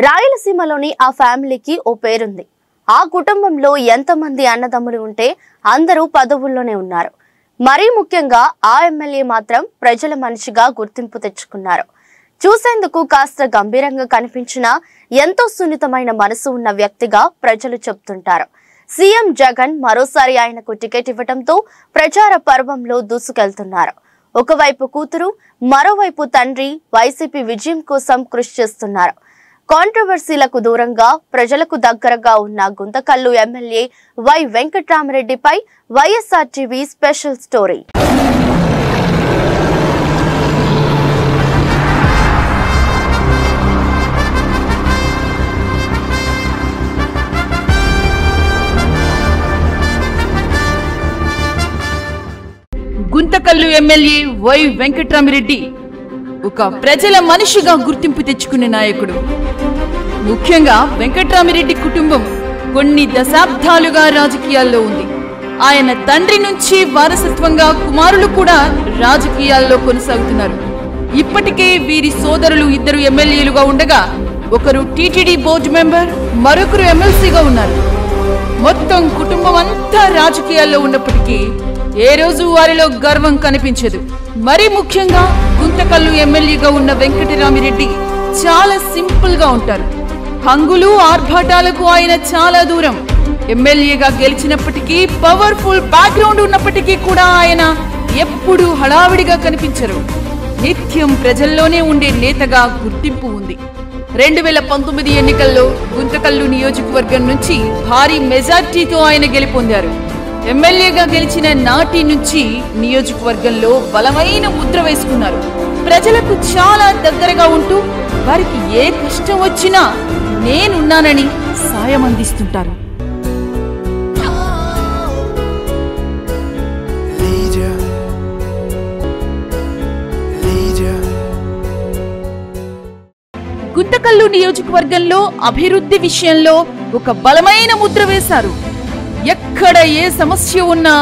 రాయలసీమలోని ఆ ఫ్యామిలీకి ఓ పేరుంది. ఆ కుటుంబంలో ఎంతమంది అన్నదమ్ములు ఉంటే అందరూ పదవుల్లోనే ఉన్నారు. మరీ ముఖ్యంగా ఆ ఎమ్మెల్యే మాత్రం ప్రజల మనిషిగా గుర్తింపు తెచ్చుకున్నారు. చూసేందుకు కాస్త గంభీరంగా కనిపించినా ఎంతో సున్నితమైన మనసు ఉన్న వ్యక్తిగా ప్రజలు చెప్తుంటారు. సీఎం జగన్ మరోసారి ఆయనకు టికెట్ ఇవ్వడంతో ప్రచార పర్వంలో దూసుకెళ్తున్నారు. ఒకవైపు కూతురు, మరోవైపు తండ్రి వైసీపీ విజయం కోసం కృషి చేస్తున్నారు. కాంట్రవర్సీలకు దూరంగా ప్రజలకు దగ్గరగా ఉన్న Guntakal MLA Y వెంకట్రామరెడ్డిపై YSR TV special story. Guntakal MLA Y Venkatrama Reddy ఒక ప్రజల మనిషిగా గుర్తింపు తెచ్చుకునే నాయకుడు. ముఖ్యంగా వెంకట్రామరెడ్డి కుటుంబం కొన్ని దశాబ్దాలుగా రాజకీయాల్లో ఉంది. ఆయన తండ్రి నుంచి వారసత్వంగా కుమారులు కూడా రాజకీయాల్లో కొనసాగుతున్నారు. ఇప్పటికే వీరి సోదరులు ఇద్దరు ఎమ్మెల్యేలుగా ఉండగా ఒకరు టీటీడీ బోర్డు మెంబర్, మరొకరు ఎమ్మెల్సీగా ఉన్నారు. మొత్తం కుటుంబం అంతా రాజకీయాల్లో ఉన్నప్పటికీ ఏ రోజు వారిలో గర్వం కనిపించదు. మరీ ముఖ్యంగా గుంతకల్లు ఎమ్మెల్యేగా ఉన్న వెంకటరామిరెడ్డి చాలా సింపుల్ గా ఉంటారు. హంగులు ఆర్భాటాలకు ఆయన చాలా దూరం. ఎమ్మెల్యేగా గెలిచినప్పటికీ, పవర్ఫుల్ బ్యాక్గ్రౌండ్ ఉన్నప్పటికీ కూడా ఆయన ఎప్పుడూ హడావిడిగా కనిపించరు. నిత్యం ప్రజల్లోనే ఉండే నేతగా గుర్తింపు ఉంది. 2019 ఎన్నికల్లో గుంతకల్లు నియోజకవర్గం నుంచి భారీ మెజార్టీతో ఆయన గెలుపొందారు. ఎమ్మెల్యేగా గెలిచిన నాటి నుంచి నియోజకవర్గంలో బలమైన ముద్ర వేసుకున్నారు. ప్రజలకు చాలా దగ్గరగా ఉంటూ వారికి ఏ కష్టం వచ్చినా నేనున్నానని సాయం అందిస్తుంటారు. గుంతకల్లు నియోజకవర్గంలో అభివృద్ధి విషయంలో ఒక బలమైన ముద్ర వేశారు. ఎక్కడ ఏ సమస్య ఉన్నా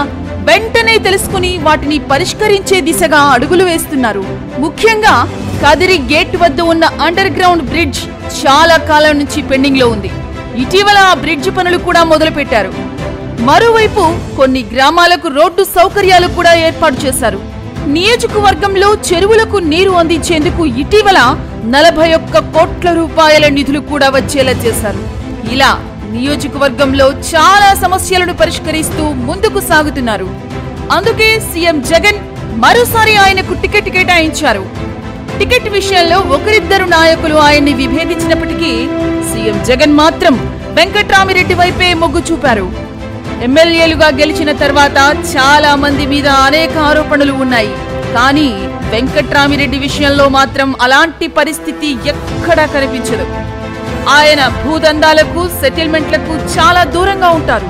వెంటనే తెలుసుకుని వాటిని పరిష్కరించే దిశగా అడుగులు వేస్తున్నారు. ముఖ్యంగా కదిరి గేట్ వద్ద ఉన్న అండర్ గ్రౌండ్ బ్రిడ్జ్ చాలా కాలం నుంచి పెండింగ్ లో ఉంది. ఇటీవల ఆ బ్రిడ్జ్ పనులు కూడా మొదలు పెట్టారు. మరోవైపు కొన్ని గ్రామాలకు రోడ్డు సౌకర్యాలు కూడా ఏర్పాటు చేశారు. నియోజకవర్గంలో చెరువులకు నీరు అందించేందుకు ఇటీవల 41 కోట్ల రూపాయల నిధులు కూడా వచ్చేలా చేశారు. ఇలా నియోజకవర్గంలో చాలా సమస్యలను పరిష్కరిస్తూ ముందుకు సాగుతున్నారు. అందుకే సీఎం జగన్ మరోసారి ఆయనకు టికెట్ కేటాయించారు. టికెట్ విషయంలో ఒకరిద్దరు నాయకులు ఆయన్ని విభేదించినప్పటికీ సీఎం జగన్ మాత్రం వెంకట్రామిరెడ్డి వైపే మొగ్గు చూపారు. ఎమ్మెల్యేలుగా గెలిచిన తర్వాత చాలా మంది మీద అనేక ఆరోపణలు ఉన్నాయి. కానీ వెంకట్రామిరెడ్డి విషయంలో మాత్రం అలాంటి పరిస్థితి ఎక్కడా కనిపించదు. ఆయన భూదందాలకు, సెటిల్మెంట్లకు చాలా దూరంగా ఉంటారు.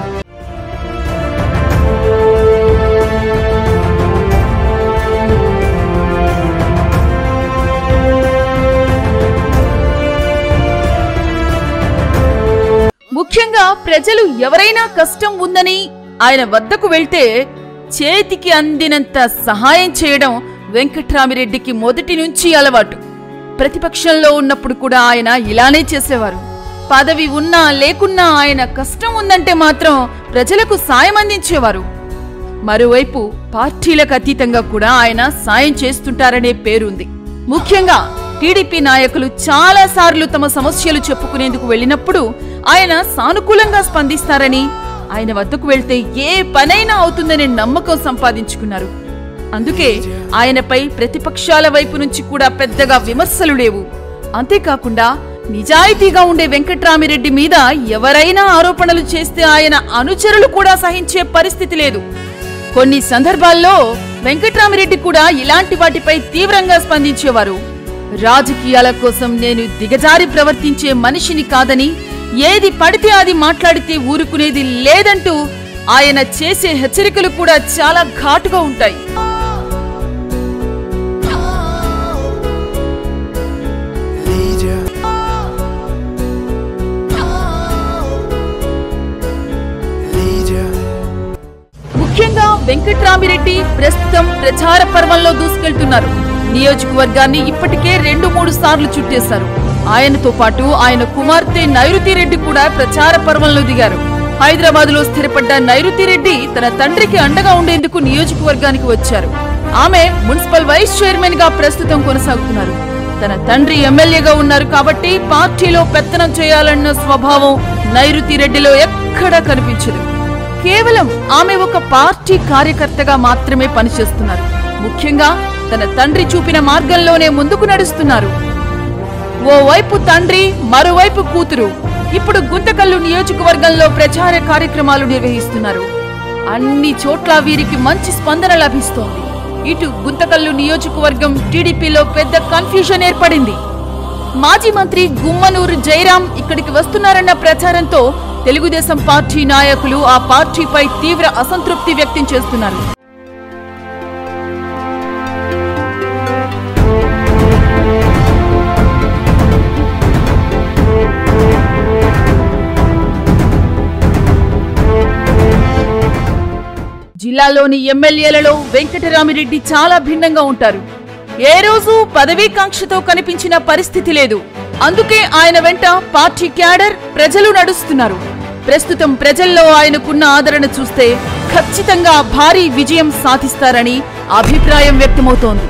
ముఖ్యంగా ప్రజలు ఎవరైనా కష్టం ఉందని ఆయన వద్దకు వెళ్తే చేతికి అందినంత సహాయం చేయడం వెంకట్రామిరెడ్డికి మొదటి నుంచి అలవాటు. ప్రతిపక్షంలో ఉన్నప్పుడు కూడా ఆయన ఇలానే చేసేవారు. పదవి ఉన్నా లేకున్నా ఆయన కష్టం ఉందంటే మాత్రం ప్రజలకు సాయం అందించేవారు. మరోవైపు పార్టీలకు అతీతంగా కూడా ఆయన సాయం చేస్తుంటారనే పేరుంది. ముఖ్యంగా టీడీపీ నాయకులు చాలా సార్లు తమ సమస్యలు చెప్పుకునేందుకు వెళ్ళినప్పుడు ఆయన సానుకూలంగా స్పందిస్తారని, ఆయన వద్దకు వెళ్తే ఏ పనైనా అవుతుందనే నమ్మకం సంపాదించుకున్నారు. అందుకే ఆయనపై ప్రతిపక్షాల వైపు నుంచి కూడా పెద్దగా విమర్శలు లేవు. అంతేకాకుండా నిజాయితీగా ఉండే వెంకట్రామిరెడ్డి మీద ఎవరైనా ఆరోపణలు చేస్తే ఆయన అనుచరులు కూడా సహించే పరిస్థితి లేదు. కొన్ని సందర్భాల్లో వెంకట్రామిరెడ్డి కూడా ఇలాంటి వాటిపై తీవ్రంగా స్పందించేవారు. రాజకీయాల కోసం నేను దిగజారి ప్రవర్తించే మనిషిని కాదని, ఏది పడితే అది మాట్లాడితే ఊరుకునేది లేదంటూ ఆయన చేసే హెచ్చరికలు కూడా చాలా ఘాటుగా ఉంటాయి. ముఖ్యంగా వెంకట్రామిరెడ్డి ప్రస్తుతం ప్రచార పర్వంలో దూసుకెళ్తున్నారు. నియోజకవర్గాన్ని ఇప్పటికే 2-3 సార్లు చుట్టేశారు. ఆయనతో పాటు ఆయన కుమార్తె నైరుతి రెడ్డి కూడా ప్రచార పర్వంలో దిగారు. హైదరాబాద్ లో స్థిరపడ్డ నైరుతి రెడ్డి తన తండ్రికి అండగా ఉండేందుకు నియోజకవర్గానికి వచ్చారు. ఆమె మున్సిపల్ వైస్ చైర్మన్ గా ప్రస్తుతం కొనసాగుతున్నారు. తన తండ్రి ఎమ్మెల్యేగా ఉన్నారు కాబట్టి పార్టీలో పెత్తనం చేయాలన్న స్వభావం నైరుతి రెడ్డిలో ఎక్కడా కనిపించదు. కేవలం ఆమె ఒక పార్టీ కార్యకర్తగా మాత్రమే పనిచేస్తున్నారు. ముఖ్యంగా తన తండ్రి చూపిన మార్గంలోనే ముందుకు నడుస్తున్నారు. ఓవైపు తండ్రి, మరోవైపు కూతురు ఇప్పుడు గుంతకల్లు నియోజకవర్గంలో ప్రచార కార్యక్రమాలు నిర్వహిస్తున్నారు. అన్ని చోట్ల వీరికి మంచి స్పందన లభిస్తోంది. ఇటు గుంతకల్లు నియోజకవర్గం టీడీపీలో పెద్ద కన్ఫ్యూజన్ ఏర్పడింది. మాజీ మంత్రి గుమ్మనూరు జయరాం ఇక్కడికి వస్తున్నారన్న ప్రచారంతో తెలుగుదేశం పార్టీ నాయకులు ఆ పార్టీపై తీవ్ర అసంతృప్తి వ్యక్తం చేస్తున్నారు. జిల్లాలోని ఎమ్మెల్యేలలో వెంకటరామిరెడ్డి చాలా భిన్నంగా ఉంటారు. ఏ రోజు పదవీకాంక్షతో కనిపించిన పరిస్థితి లేదు. అందుకే ఆయన వెంట పార్టీ క్యాడర్, ప్రజలు నడుస్తున్నారు. ప్రస్తుతం ప్రజల్లో ఆయనకున్న ఆదరణ చూస్తే ఖచ్చితంగా భారీ విజయం సాధిస్తారని అభిప్రాయం వ్యక్తమవుతోంది.